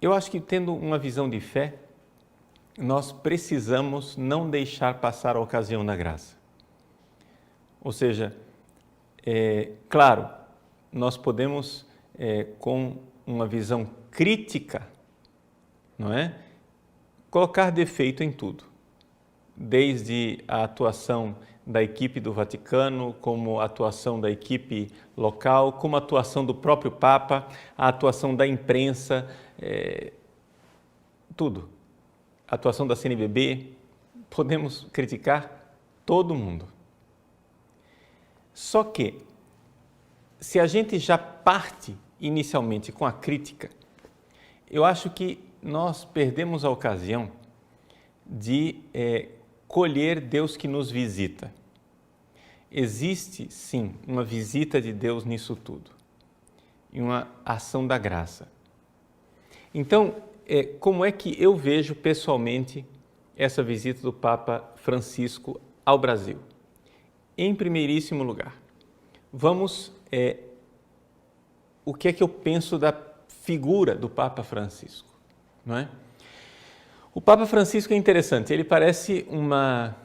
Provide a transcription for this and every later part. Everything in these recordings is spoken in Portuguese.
Eu acho que tendo uma visão de fé, nós precisamos não deixar passar a ocasião da graça. Ou seja, claro, nós podemos, com uma visão crítica, não é? Colocar defeito em tudo, desde a atuação da equipe do Vaticano, como a atuação da equipe local, como a atuação do próprio Papa, a atuação da imprensa, tudo. A atuação da CNBB, podemos criticar todo mundo. Só que, se a gente já parte inicialmente com a crítica, eu acho que nós perdemos a ocasião de colher Deus que nos visita. Existe, sim, uma visita de Deus nisso tudo e uma ação da graça. Então, como é que eu vejo pessoalmente essa visita do Papa Francisco ao Brasil? Em primeiríssimo lugar, vamos, o que é que eu penso da figura do Papa Francisco, não é? O Papa Francisco é interessante, ele parece uma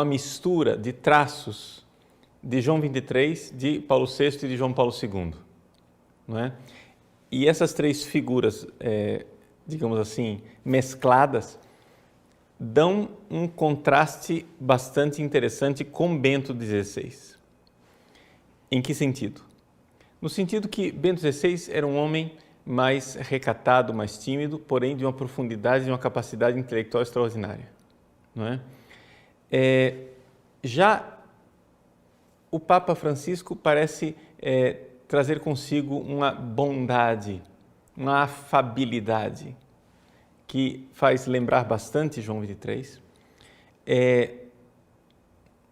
mistura de traços de João XXIII, de Paulo VI e de João Paulo II, não é? E essas três figuras, digamos assim, mescladas, dão um contraste bastante interessante com Bento XVI. Em que sentido? No sentido que Bento XVI era um homem mais recatado, mais tímido, porém de uma profundidade e uma capacidade intelectual extraordinária, não é? Já o Papa Francisco parece trazer consigo uma bondade, uma afabilidade, que faz lembrar bastante João XXIII,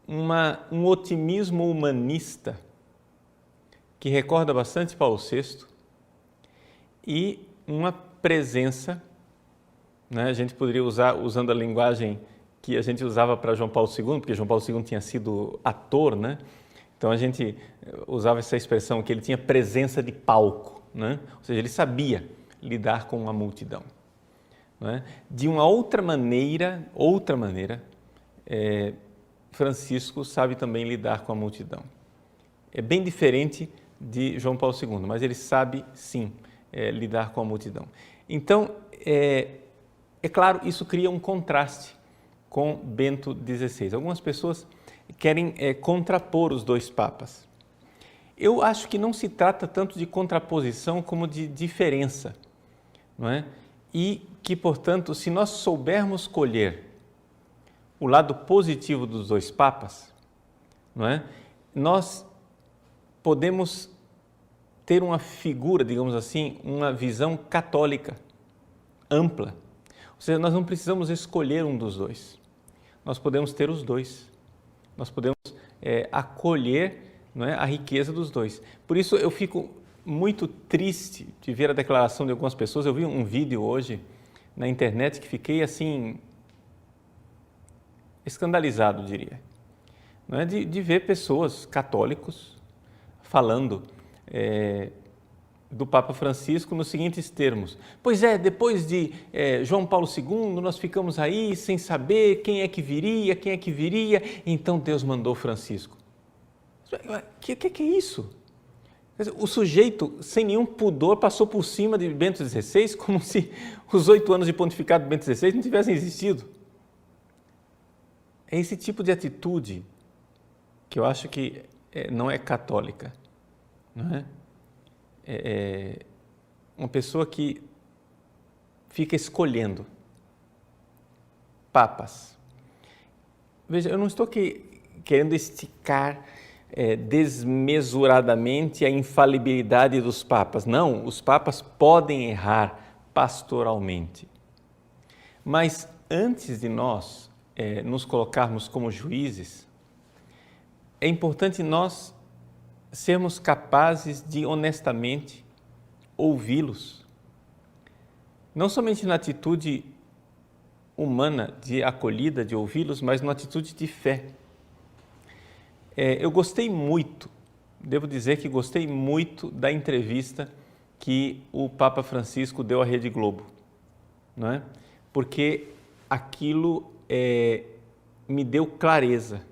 um otimismo humanista, que recorda bastante Paulo VI, e uma presença, né? A gente poderia usar, usando a linguagem que a gente usava para João Paulo II, porque João Paulo II tinha sido ator, né? Então a gente usava essa expressão que ele tinha presença de palco, né? Ou seja, ele sabia lidar com uma multidão, né? De uma outra maneira, Francisco sabe também lidar com a multidão. É bem diferente de João Paulo II, mas ele sabe sim lidar com a multidão. Então, claro, isso cria um contraste com Bento XVI. Algumas pessoas querem contrapor os dois papas. Eu acho que não se trata tanto de contraposição como de diferença, não é? E que, portanto, se nós soubermos colher o lado positivo dos dois papas, não é? Nós podemos ter uma figura, digamos assim, uma visão católica, ampla. Ou seja, nós não precisamos escolher um dos dois. Nós podemos ter os dois. Nós podemos acolher, não é, a riqueza dos dois. Por isso eu fico muito triste de ver a declaração de algumas pessoas. Eu vi um vídeo hoje na internet que fiquei assim escandalizado, diria, não é, de ver pessoas católicos falando do Papa Francisco nos seguintes termos: pois depois de João Paulo II, nós ficamos aí sem saber quem é que viria, então Deus mandou Francisco. O que é isso? O sujeito, sem nenhum pudor, passou por cima de Bento XVI, como se os 8 anos de pontificado de Bento XVI não tivessem existido. É esse tipo de atitude que eu acho que não é católica, não é? Uma pessoa que fica escolhendo papas. Veja, eu não estou querendo esticar desmesuradamente a infalibilidade dos papas. Não, os papas podem errar pastoralmente. Mas antes de nós nos colocarmos como juízes, é importante nós sermos capazes de honestamente ouvi-los, não somente na atitude humana de acolhida, de ouvi-los, mas na atitude de fé. Eu gostei muito, devo dizer que gostei muito da entrevista que o Papa Francisco deu à Rede Globo, não é? Porque aquilo me deu clareza.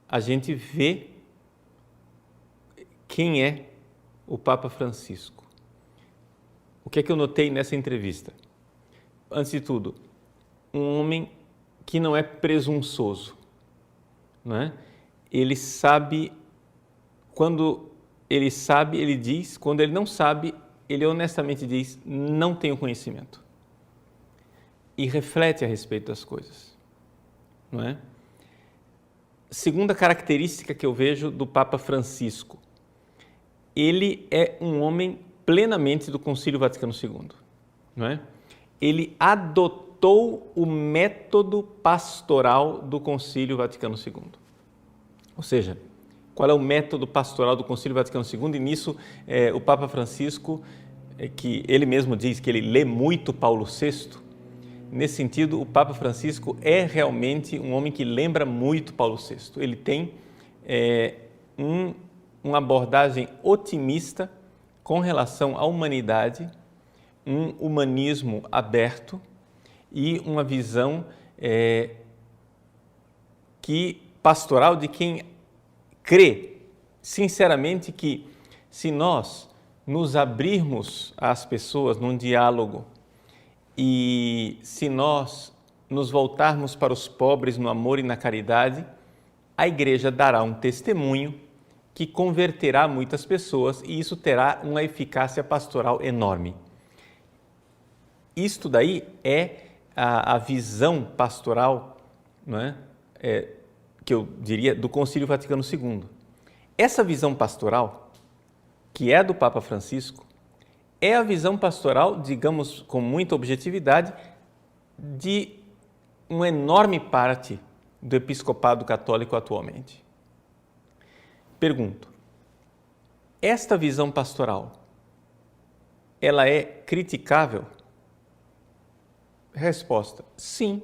A gente vê quem é o Papa Francisco. O que é que eu notei nessa entrevista? Antes de tudo, um homem que não é presunçoso, não é? Ele sabe, quando ele sabe, ele diz, quando ele não sabe, ele honestamente diz, não tenho conhecimento. E reflete a respeito das coisas, não é? Segunda característica que eu vejo do Papa Francisco, ele é um homem plenamente do Concílio Vaticano II, não é? Ele adotou o método pastoral do Concílio Vaticano II. Ou seja, qual é o método pastoral do Concílio Vaticano II? E nisso o Papa Francisco, que ele mesmo diz que ele lê muito Paulo VI, nesse sentido, o Papa Francisco é realmente um homem que lembra muito Paulo VI. Ele tem uma abordagem otimista com relação à humanidade, um humanismo aberto e uma visão pastoral de quem crê sinceramente que se nós nos abrirmos às pessoas num diálogo e se nós nos voltarmos para os pobres no amor e na caridade, a Igreja dará um testemunho que converterá muitas pessoas e isso terá uma eficácia pastoral enorme. Isto daí é a visão pastoral, não é? Que eu diria, do Concílio Vaticano II. Essa visão pastoral, que é a do Papa Francisco, é a visão pastoral, digamos com muita objetividade, de uma enorme parte do episcopado católico atualmente. Pergunto, esta visão pastoral, ela é criticável? Resposta, sim,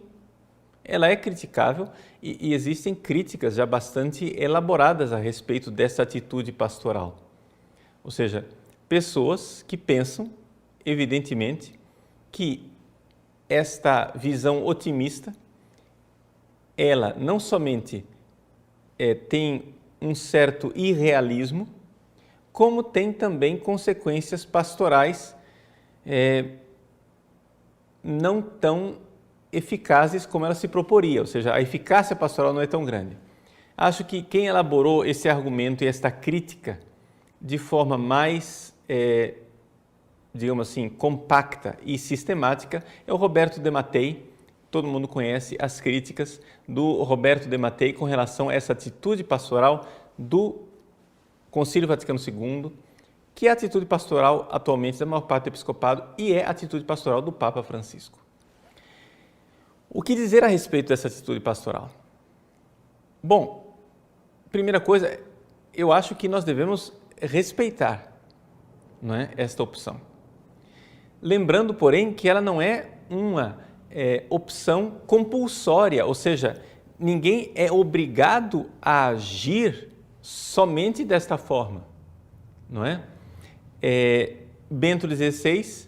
ela é criticável e existem críticas já bastante elaboradas a respeito dessa atitude pastoral. Ou seja, pessoas que pensam, evidentemente, que esta visão otimista, ela não somente tem um certo irrealismo, como tem também consequências pastorais não tão eficazes como ela se proporia, ou seja, a eficácia pastoral não é tão grande. Acho que quem elaborou esse argumento e esta crítica de forma mais, digamos assim, compacta e sistemática é o Roberto de Mattei. Todo mundo conhece as críticas do Roberto de Mattei com relação a essa atitude pastoral do Concílio Vaticano II, que é a atitude pastoral atualmente da maior parte do episcopado e é a atitude pastoral do Papa Francisco. O que dizer a respeito dessa atitude pastoral? Bom, primeira coisa, eu acho que nós devemos respeitar, não é, esta opção. Lembrando, porém, que ela não é uma opção compulsória, ou seja, ninguém é obrigado a agir somente desta forma, não é? Bento XVI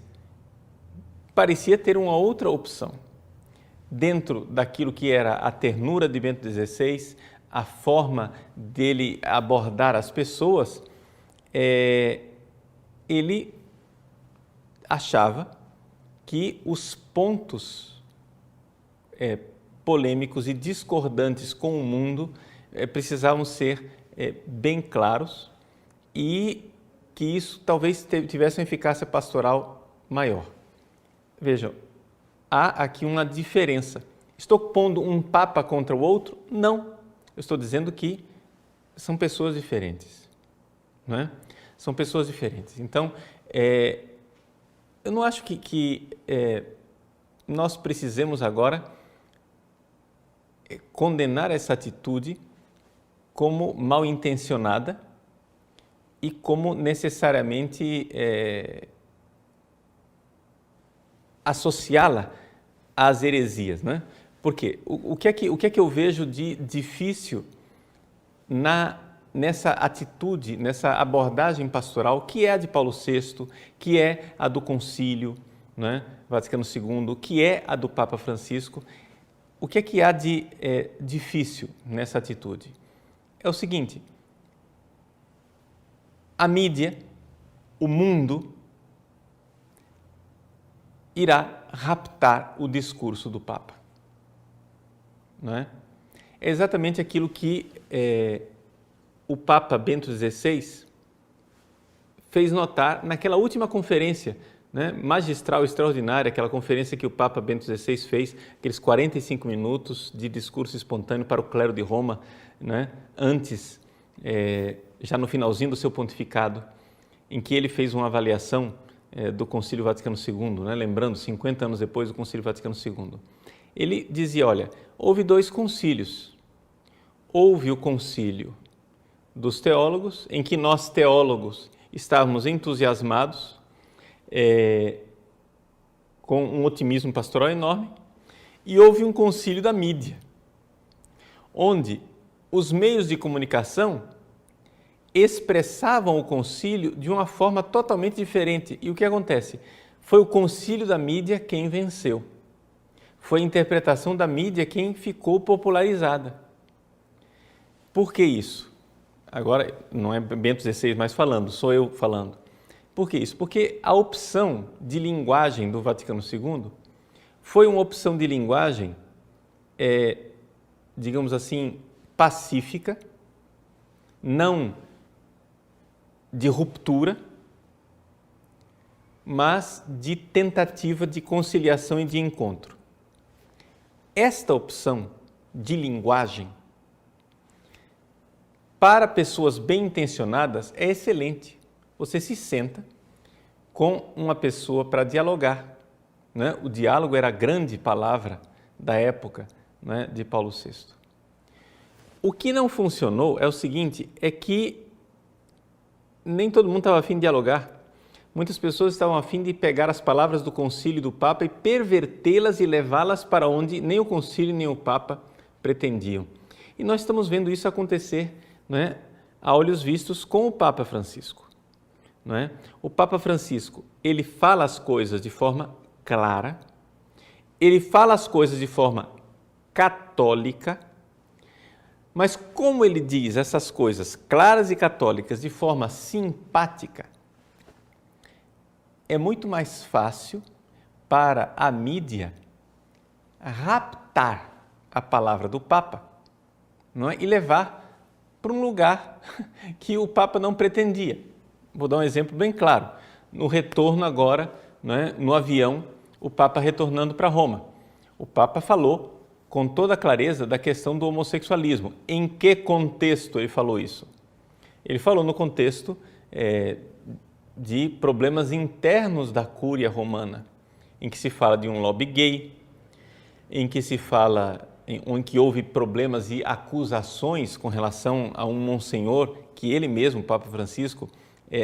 parecia ter uma outra opção. Dentro daquilo que era a ternura de Bento XVI, a forma dele abordar as pessoas, ele achava que os pontos polêmicos e discordantes com o mundo precisavam ser bem claros e que isso talvez tivesse uma eficácia pastoral maior. Vejam, há aqui uma diferença. Estou pondo um papa contra o outro? Não. Eu estou dizendo que são pessoas diferentes, não é? São pessoas diferentes. Então, eu não acho que nós precisemos agora condenar essa atitude como mal intencionada e como necessariamente associá-la às heresias, né? Porque o que é que eu vejo de difícil na nessa atitude, nessa abordagem pastoral que é a de Paulo VI, que é a do Concílio, né, Vaticano II, que é a do Papa Francisco. O que é que há de difícil nessa atitude? É o seguinte: a mídia, o mundo, irá raptar o discurso do Papa. Não é? É exatamente aquilo que o Papa Bento XVI fez notar naquela última conferência, né, magistral, extraordinária, aquela conferência que o Papa Bento XVI fez, aqueles 45 minutos de discurso espontâneo para o clero de Roma, né, antes, já no finalzinho do seu pontificado, em que ele fez uma avaliação do Concílio Vaticano II, né, lembrando, 50 anos depois do Concílio Vaticano II. Ele dizia, olha, houve 2 concílios. Houve o concílio dos teólogos, em que nós teólogos estávamos entusiasmados, com um otimismo pastoral enorme, e houve um concílio da mídia, onde os meios de comunicação expressavam o concílio de uma forma totalmente diferente. E o que acontece? Foi o concílio da mídia quem venceu. Foi a interpretação da mídia quem ficou popularizada. Por que isso? Agora, não é Bento XVI mais falando, sou eu falando. Por que isso? Porque a opção de linguagem do Vaticano II foi uma opção de linguagem, digamos assim, pacífica, não de ruptura, mas de tentativa de conciliação e de encontro. Esta opção de linguagem, para pessoas bem intencionadas, é excelente. Você se senta com uma pessoa para dialogar, né? O diálogo era a grande palavra da época, né, de Paulo VI. O que não funcionou é o seguinte, é que nem todo mundo estava a fim de dialogar. Muitas pessoas estavam a fim de pegar as palavras do concílio do Papa e pervertê-las e levá-las para onde nem o concílio nem o Papa pretendiam. E nós estamos vendo isso acontecer, né, a olhos vistos com o Papa Francisco. Não é? O Papa Francisco, ele fala as coisas de forma clara, ele fala as coisas de forma católica, mas como ele diz essas coisas claras e católicas de forma simpática, é muito mais fácil para a mídia raptar a palavra do Papa, não é? E levar para um lugar que o Papa não pretendia. Vou dar um exemplo bem claro. No retorno agora, né, no avião, o Papa retornando para Roma. O Papa falou com toda clareza da questão do homossexualismo. Em que contexto ele falou isso? Ele falou no contexto de problemas internos da cúria romana, em que se fala de um lobby gay, em que houve problemas e acusações com relação a um monsenhor que ele mesmo, o Papa Francisco,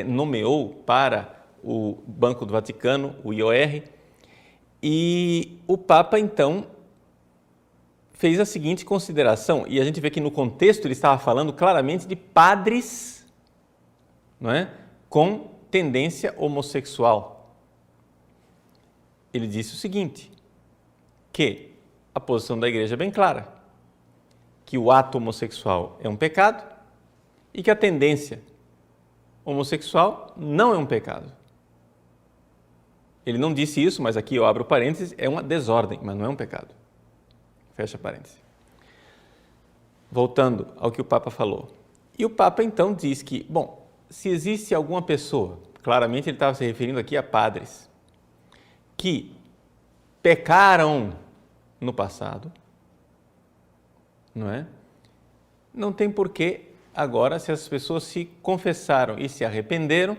nomeou para o Banco do Vaticano, o IOR, e o Papa, então, fez a seguinte consideração, e a gente vê que no contexto ele estava falando claramente de padres, não é? Com tendência homossexual. Ele disse o seguinte, que a posição da igreja é bem clara, que o ato homossexual é um pecado e que a tendência homossexual não é um pecado. Ele não disse isso, mas aqui eu abro parênteses, é uma desordem, mas não é um pecado. Fecha parênteses. Voltando ao que o Papa falou. E o Papa então diz que, bom, se existe alguma pessoa, claramente ele estava se referindo aqui a padres, que pecaram no passado, não é? Não tem porquê agora, se as pessoas se confessaram e se arrependeram,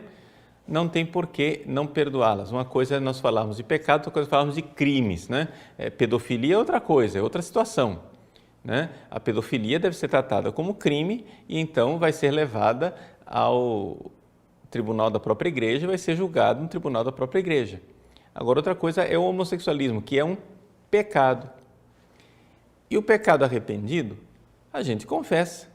não tem porquê não perdoá-las. Uma coisa é nós falarmos de pecado, outra coisa é falarmos de crimes, né? Pedofilia é outra coisa, é outra situação, né? A pedofilia deve ser tratada como crime e então vai ser levada ao tribunal da própria igreja, vai ser julgado no tribunal da própria igreja. Agora, outra coisa é o homossexualismo, que é um pecado. E o pecado arrependido, a gente confessa.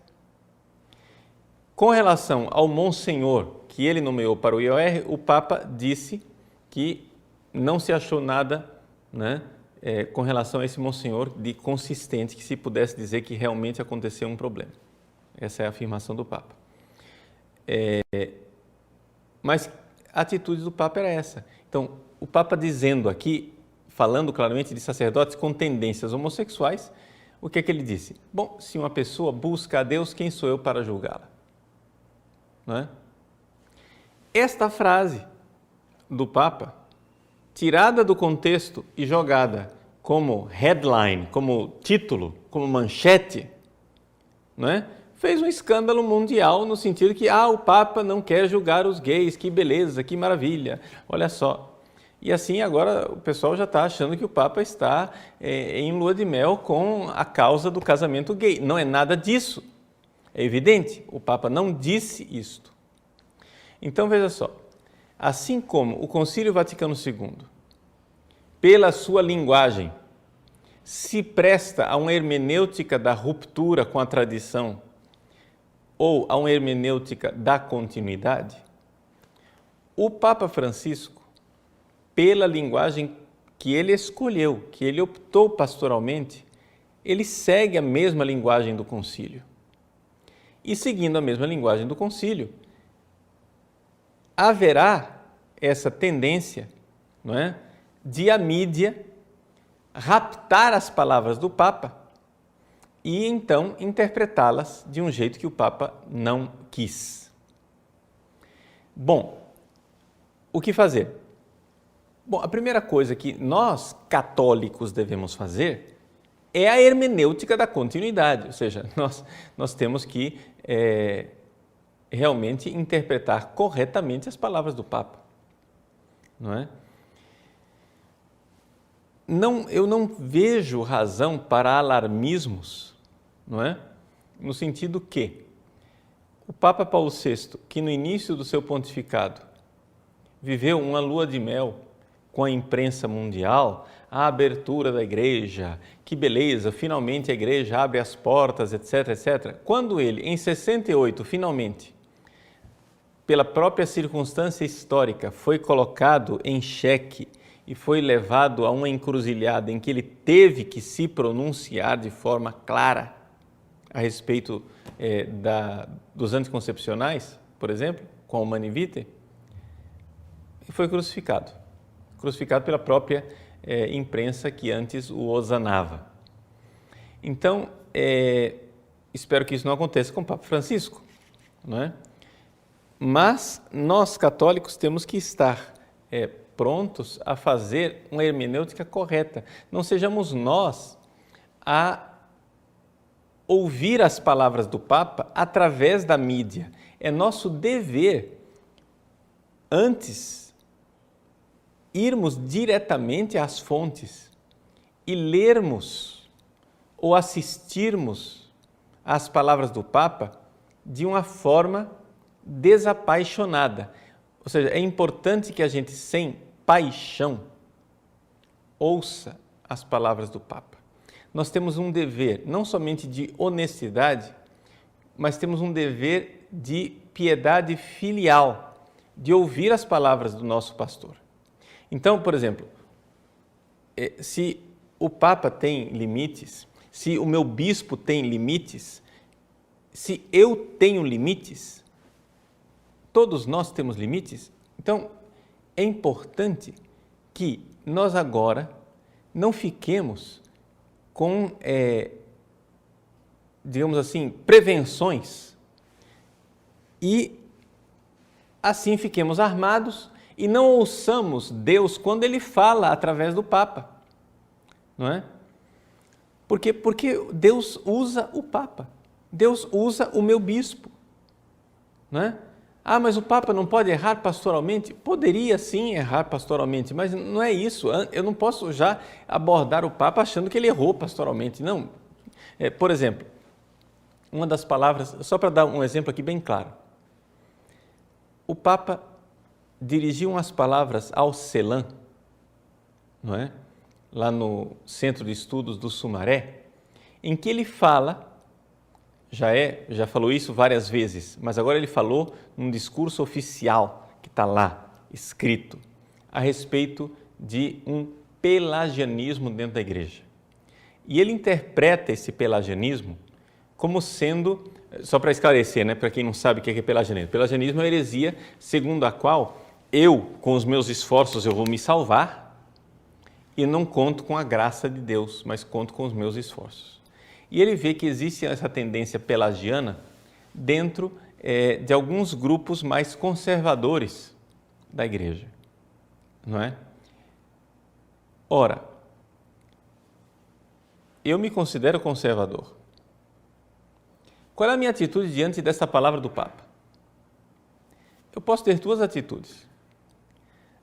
Com relação ao Monsenhor, que ele nomeou para o IOR, o Papa disse que não se achou nada, né, com relação a esse Monsenhor de consistente, que se pudesse dizer que realmente aconteceu um problema. Essa é a afirmação do Papa. Mas a atitude do Papa era essa. Então, o Papa dizendo aqui, falando claramente de sacerdotes com tendências homossexuais, o que é que ele disse? Bom, se uma pessoa busca a Deus, quem sou eu para julgá-la? Não é? Esta frase do Papa, tirada do contexto e jogada como headline, como título, como manchete, não é? Fez um escândalo mundial no sentido que o Papa não quer julgar os gays, que beleza, que maravilha, olha só. E assim agora o pessoal já está achando que o Papa está em lua de mel com a causa do casamento gay. Não é nada disso. É evidente, o Papa não disse isto. Então veja só, assim como o Concílio Vaticano II, pela sua linguagem, se presta a uma hermenêutica da ruptura com a tradição ou a uma hermenêutica da continuidade, o Papa Francisco, pela linguagem que ele escolheu, que ele optou pastoralmente, ele segue a mesma linguagem do concílio. E seguindo a mesma linguagem do concílio, haverá essa tendência, não é, de a mídia raptar as palavras do Papa e então interpretá-las de um jeito que o Papa não quis. Bom, o que fazer? Bom, a primeira coisa que nós, católicos, devemos fazer é a hermenêutica da continuidade, ou seja, nós temos que realmente interpretar corretamente as palavras do Papa, não é? Eu não vejo razão para alarmismos, não é? No sentido que o Papa Paulo VI, que no início do seu pontificado viveu uma lua de mel com a imprensa mundial, a abertura da igreja, que beleza, finalmente a igreja abre as portas, etc, etc. Quando ele, em 68, finalmente, pela própria circunstância histórica, foi colocado em xeque e foi levado a uma encruzilhada em que ele teve que se pronunciar de forma clara a respeito dos anticoncepcionais, por exemplo, com a Humanae Vitae, e foi crucificado pela própria imprensa que antes o osanava. Então, espero que isso não aconteça com o Papa Francisco, não é? Mas nós católicos temos que estar prontos a fazer uma hermenêutica correta. Não sejamos nós a ouvir as palavras do Papa através da mídia. É nosso dever, antes, irmos diretamente às fontes e lermos ou assistirmos às palavras do Papa de uma forma desapaixonada. Ou seja, é importante que a gente, sem paixão, ouça as palavras do Papa. Nós temos um dever, não somente de honestidade, mas temos um dever de piedade filial, de ouvir as palavras do nosso pastor. Então, por exemplo, se o Papa tem limites, se o meu bispo tem limites, se eu tenho limites, todos nós temos limites, então é importante que nós agora não fiquemos com, digamos assim, prevenções e assim fiquemos armados e não ouçamos Deus quando Ele fala através do Papa, não é? Porque Deus usa o Papa, Deus usa o meu bispo, não é? Mas o Papa não pode errar pastoralmente? Poderia sim errar pastoralmente, mas não é isso. Eu não posso já abordar o Papa achando que ele errou pastoralmente. Não. Por exemplo, uma das palavras, só para dar um exemplo aqui bem claro. O Papa dirigiu umas palavras ao CELAM, não é? Lá no Centro de Estudos do Sumaré, em que ele fala já falou isso várias vezes, mas agora ele falou num discurso oficial que está lá, escrito, a respeito de um pelagianismo dentro da igreja. E ele interpreta esse pelagianismo como sendo, só para esclarecer, né, para quem não sabe o que é pelagianismo. Pelagianismo é a heresia segundo a qual eu, com os meus esforços, eu vou me salvar e não conto com a graça de Deus, mas conto com os meus esforços. E ele vê que existe essa tendência pelagiana dentro de alguns grupos mais conservadores da igreja, não é? Ora, eu me considero conservador. Qual é a minha atitude diante dessa palavra do Papa? Eu posso ter duas atitudes.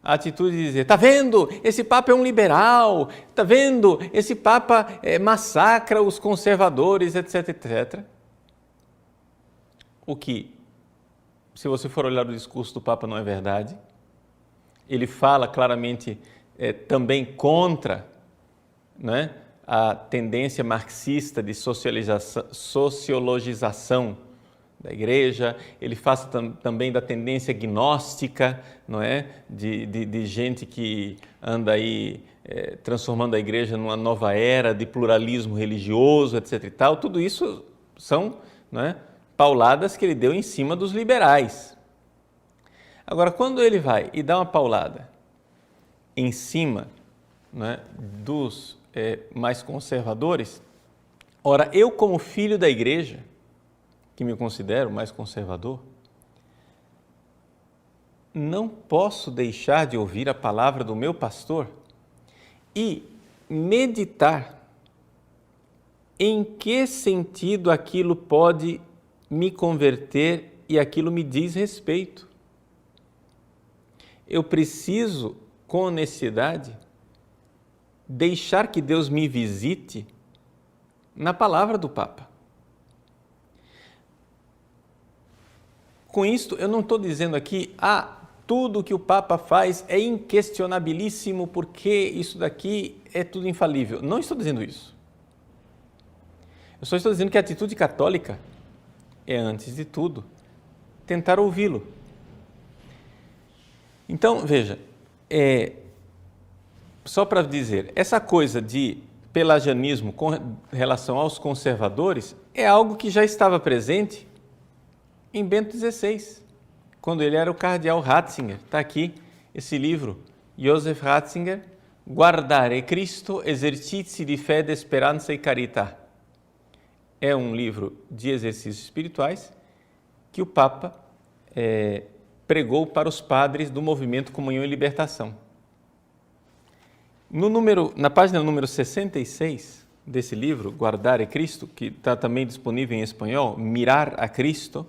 A atitude de dizer, está vendo, esse Papa é um liberal, está vendo, esse Papa massacra os conservadores, etc, etc. O que, se você for olhar o discurso do Papa, não é verdade. Ele fala claramente também contra, né, a tendência marxista de sociologização da igreja, ele fala também da tendência gnóstica, não é? De gente que anda aí transformando a igreja numa nova era de pluralismo religioso, etc. e tal. Tudo isso são, não é, pauladas que ele deu em cima dos liberais. Agora, quando ele vai e dá uma paulada em cima, não é, dos mais conservadores, ora, eu como filho da igreja, que me considero mais conservador, não posso deixar de ouvir a palavra do meu pastor e meditar em que sentido aquilo pode me converter e aquilo me diz respeito. Eu preciso, com honestidade, deixar que Deus me visite na palavra do Papa. Com isto, eu não estou dizendo aqui, tudo que o Papa faz é inquestionabilíssimo porque isso daqui é tudo infalível. Não estou dizendo isso. Eu só estou dizendo que a atitude católica é, antes de tudo, tentar ouvi-lo. Então, veja, só para dizer, essa coisa de pelagianismo com relação aos conservadores é algo que já estava presente em Bento XVI, quando ele era o cardeal Ratzinger. Está aqui esse livro, Joseph Ratzinger, Guardare Cristo, Esercizi di Fede, Speranza e Carità. É um livro de exercícios espirituais que o Papa pregou para os padres do movimento Comunhão e Libertação. Na página número 66 desse livro, Guardare Cristo, que está também disponível em espanhol, Mirar a Cristo,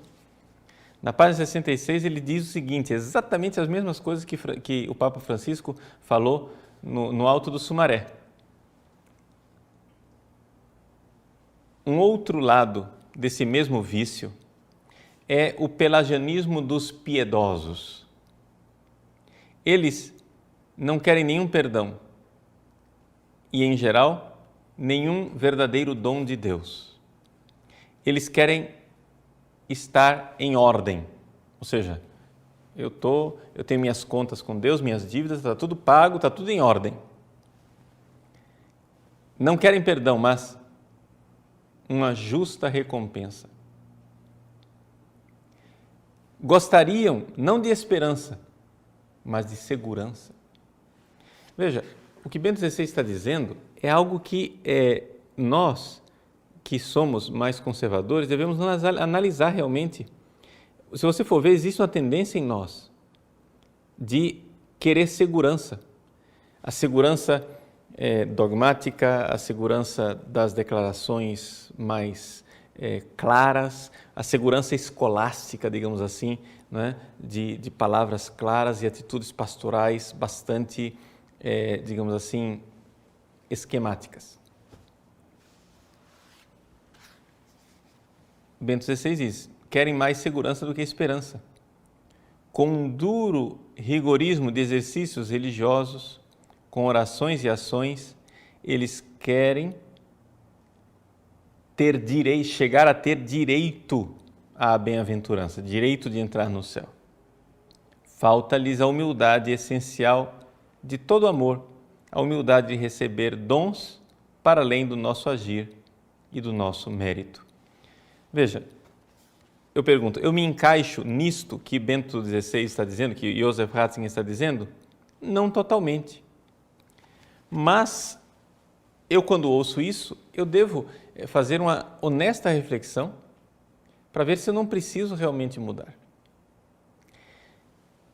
na página 66 ele diz o seguinte, exatamente as mesmas coisas que o Papa Francisco falou no Alto do Sumaré. Um outro lado desse mesmo vício é o pelagianismo dos piedosos. Eles não querem nenhum perdão e, em geral, nenhum verdadeiro dom de Deus. Eles querem estar em ordem, ou seja, eu tenho minhas contas com Deus, minhas dívidas, está tudo pago, está tudo em ordem. Não querem perdão, mas uma justa recompensa. Gostariam não de esperança, mas de segurança. Veja, o que Bento XVI está dizendo é algo que nós, que somos mais conservadores, devemos analisar realmente. Se você for ver, existe uma tendência em nós de querer segurança. A segurança dogmática, a segurança das declarações mais claras, a segurança escolástica, digamos assim, né? de palavras claras e atitudes pastorais bastante, digamos assim, esquemáticas. Bento XVI diz, querem mais segurança do que esperança. Com um duro rigorismo de exercícios religiosos, com orações e ações, eles querem chegar a ter direito à bem-aventurança, direito de entrar no céu. Falta-lhes a humildade essencial de todo amor, a humildade de receber dons para além do nosso agir e do nosso mérito. Veja, eu pergunto, eu me encaixo nisto que Bento XVI está dizendo, que Joseph Ratzinger está dizendo? Não totalmente. Mas eu, quando ouço isso, eu devo fazer uma honesta reflexão para ver se eu não preciso realmente mudar.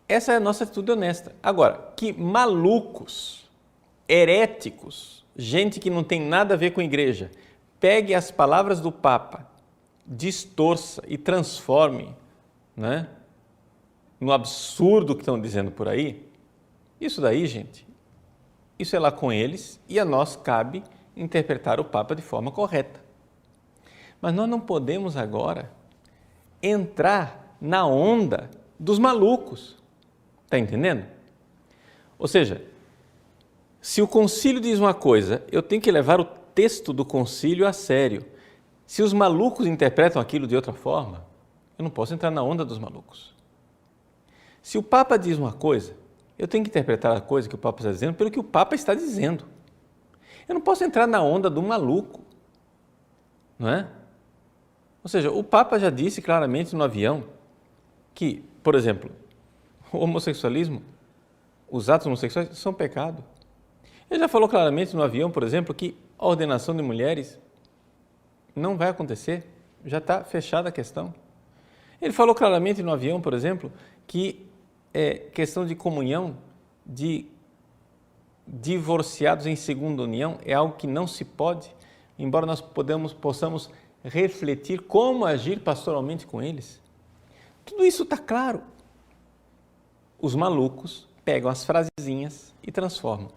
Essa é a nossa atitude honesta. Agora, que malucos, heréticos, gente que não tem nada a ver com a igreja, pegue as palavras do Papa, distorça e transforme, né, no absurdo que estão dizendo por aí, isso daí, gente, isso é lá com eles e a nós cabe interpretar o Papa de forma correta. Mas nós não podemos agora entrar na onda dos malucos. Está entendendo? Ou seja, se o concílio diz uma coisa, eu tenho que levar o texto do concílio a sério. Se os malucos interpretam aquilo de outra forma, eu não posso entrar na onda dos malucos. Se o Papa diz uma coisa, eu tenho que interpretar a coisa que o Papa está dizendo pelo que o Papa está dizendo. Eu não posso entrar na onda do maluco, não é? Ou seja, o Papa já disse claramente no avião que, por exemplo, o homossexualismo, os atos homossexuais são pecado. Ele já falou claramente no avião, por exemplo, que a ordenação de mulheres não vai acontecer, já está fechada a questão. Ele falou claramente no avião, por exemplo, que questão de comunhão de divorciados em segunda união é algo que não se pode, embora nós possamos refletir como agir pastoralmente com eles. Tudo isso está claro. Os malucos pegam as frasezinhas e transformam.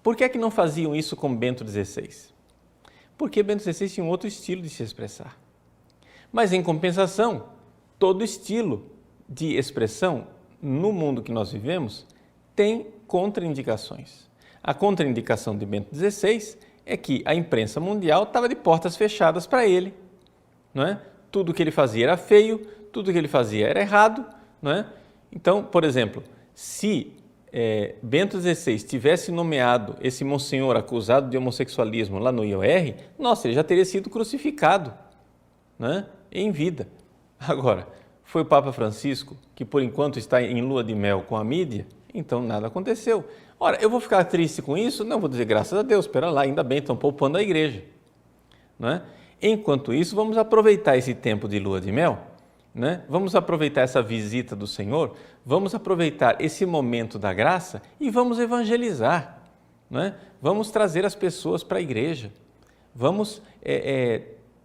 Por que é que não faziam isso com Bento XVI? Porque Bento XVI tinha um outro estilo de se expressar. Mas, em compensação, todo estilo de expressão no mundo que nós vivemos tem contraindicações. A contraindicação de Bento XVI é que a imprensa mundial estava de portas fechadas para ele, não é? Tudo que ele fazia era feio, tudo que ele fazia era errado, não é? Então, por exemplo, se Bento XVI tivesse nomeado esse monsenhor acusado de homossexualismo lá no IOR, nossa, ele já teria sido crucificado, né, em vida. Agora, foi o Papa Francisco, que por enquanto está em lua de mel com a mídia, então nada aconteceu. Ora, eu vou ficar triste com isso? Não, vou dizer graças a Deus, espera lá, ainda bem, estão poupando a igreja. Não é? Enquanto isso, vamos aproveitar esse tempo de lua de mel, né? Vamos aproveitar essa visita do Senhor, vamos aproveitar esse momento da graça e vamos evangelizar, né? Vamos trazer as pessoas para a igreja, vamos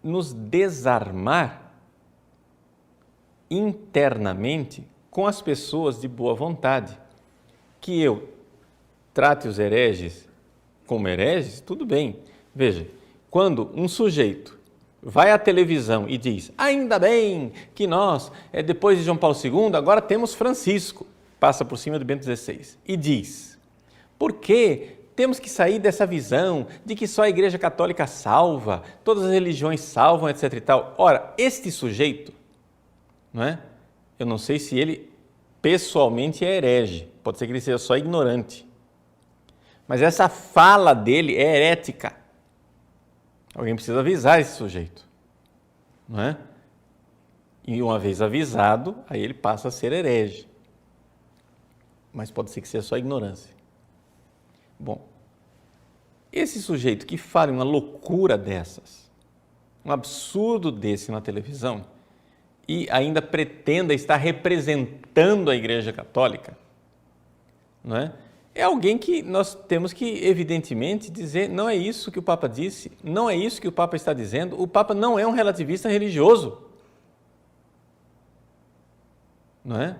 nos desarmar internamente com as pessoas de boa vontade. Que eu trate os hereges como hereges, tudo bem. Veja, quando um sujeito vai à televisão e diz, ainda bem que nós, depois de João Paulo II, agora temos Francisco, passa por cima de Bento XVI, e diz, por que temos que sair dessa visão de que só a Igreja Católica salva, todas as religiões salvam, etc. e tal. Ora, este sujeito, não é? Eu não sei se ele pessoalmente é herege, pode ser que ele seja só ignorante, mas essa fala dele é herética. Alguém precisa avisar esse sujeito, não é? E uma vez avisado, aí ele passa a ser herege. Mas pode ser que seja só ignorância. Bom, esse sujeito que fala uma loucura dessas, um absurdo desse na televisão, e ainda pretenda estar representando a Igreja Católica, não é? É alguém que nós temos que, evidentemente, dizer, não é isso que o Papa disse, não é isso que o Papa está dizendo, o Papa não é um relativista religioso, não é?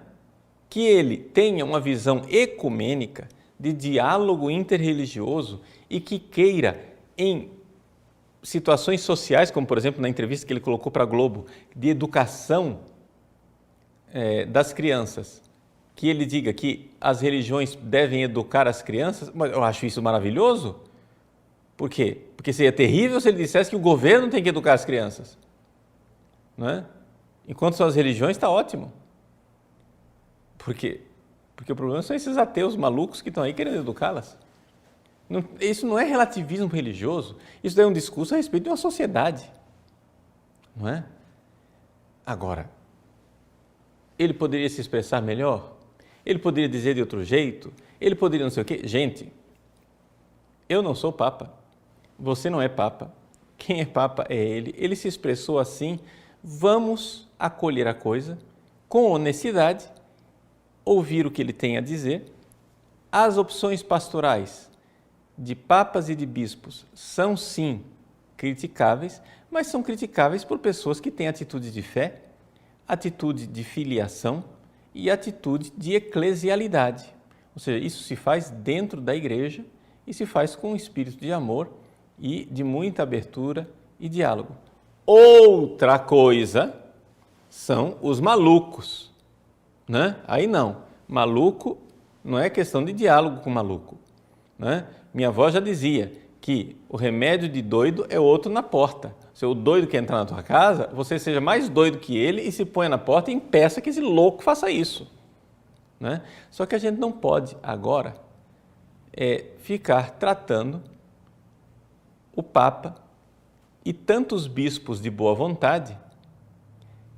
Que ele tenha uma visão ecumênica, de diálogo interreligioso e que queira, em situações sociais, como por exemplo na entrevista que ele colocou para a Globo, de educação das crianças, que ele diga que as religiões devem educar as crianças, mas eu acho isso maravilhoso, Por quê? Porque seria terrível se ele dissesse que o governo tem que educar as crianças. Não é? Enquanto são as religiões, está ótimo. Por quê? Porque o problema são esses ateus malucos que estão aí querendo educá-las. Isso não é relativismo religioso, isso é um discurso a respeito de uma sociedade. Não é? Agora, ele poderia se expressar melhor? Ele poderia dizer de outro jeito? Ele poderia não sei o quê? Gente, eu não sou Papa, você não é Papa, quem é Papa é ele se expressou assim, vamos acolher a coisa com honestidade, ouvir o que ele tem a dizer. As opções pastorais de papas e de bispos são sim criticáveis, mas são criticáveis por pessoas que têm atitude de fé, atitude de filiação e atitude de eclesialidade. Ou seja, isso se faz dentro da igreja e se faz com um espírito de amor e de muita abertura e diálogo. Outra coisa são os malucos, né? Aí não, maluco não é questão de diálogo com maluco, né? Minha avó já dizia que o remédio de doido é outro na porta. Se o doido quer entrar na tua casa, você seja mais doido que ele e se ponha na porta e impeça que esse louco faça isso, né? Só que a gente não pode agora ficar tratando o Papa e tantos bispos de boa vontade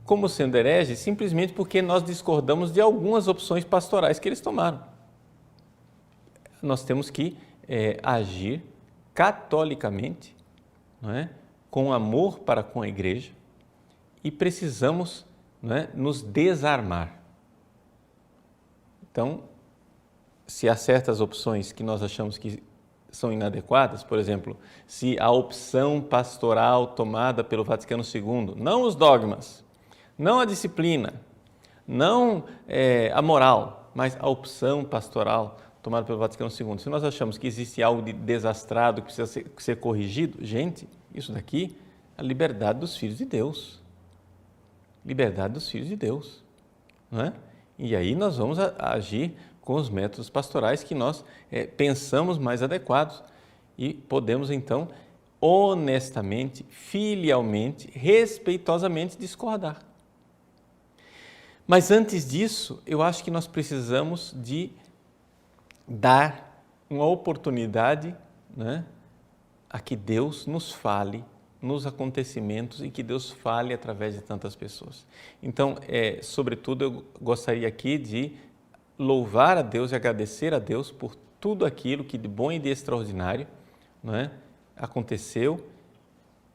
como sendo hereges simplesmente porque nós discordamos de algumas opções pastorais que eles tomaram. Nós temos que agir catolicamente, não é? Com amor para com a igreja e precisamos, não é, nos desarmar. Então, se há certas opções que nós achamos que são inadequadas, por exemplo, se a opção pastoral tomada pelo Vaticano II, não os dogmas, não a disciplina, não a moral, mas a opção pastoral tomada pelo Vaticano II, se nós achamos que existe algo de desastrado que precisa ser corrigido, gente, isso daqui é a liberdade dos filhos de Deus. Liberdade dos filhos de Deus, não é? E aí nós vamos agir com os métodos pastorais que nós pensamos mais adequados e podemos então honestamente, filialmente, respeitosamente discordar. Mas antes disso, eu acho que nós precisamos de dar uma oportunidade, né, a que Deus nos fale nos acontecimentos e que Deus fale através de tantas pessoas. Então, sobretudo, eu gostaria aqui de louvar a Deus e agradecer a Deus por tudo aquilo que de bom e de extraordinário, né, aconteceu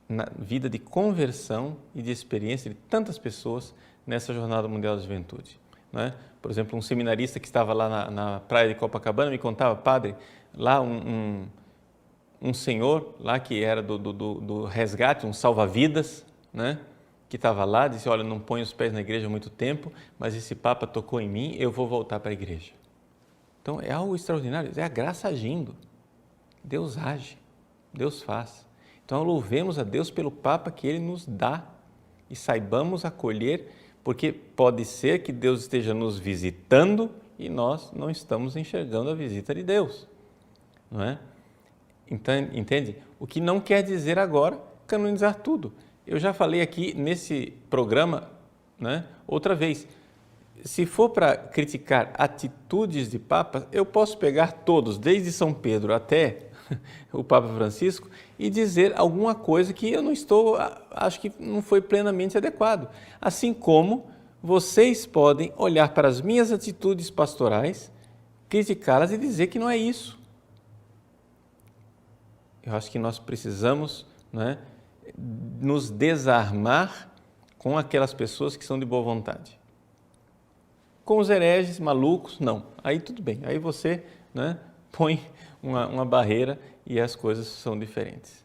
na vida de conversão e de experiência de tantas pessoas nessa Jornada Mundial da Juventude, né? Por exemplo, um seminarista que estava lá na praia de Copacabana me contava, padre, lá um senhor lá que era do resgate, um salva-vidas, né? Que estava lá, disse, olha, não ponho os pés na igreja há muito tempo, mas esse Papa tocou em mim, eu vou voltar para a igreja. Então, é algo extraordinário, é a graça agindo. Deus age, Deus faz. Então, louvemos a Deus pelo Papa que Ele nos dá e saibamos acolher, porque pode ser que Deus esteja nos visitando e nós não estamos enxergando a visita de Deus, não é? Então, entende? O que não quer dizer agora canonizar tudo. Eu já falei aqui nesse programa, né, outra vez, se for para criticar atitudes de papas, eu posso pegar todos, desde São Pedro até o Papa Francisco, e dizer alguma coisa que eu não acho que não foi plenamente adequado. Assim como vocês podem olhar para as minhas atitudes pastorais, criticá-las e dizer que não é isso. Eu acho que nós precisamos, né, nos desarmar com aquelas pessoas que são de boa vontade. Com os hereges, malucos, não. Aí tudo bem, aí você, né, põe uma barreira e as coisas são diferentes.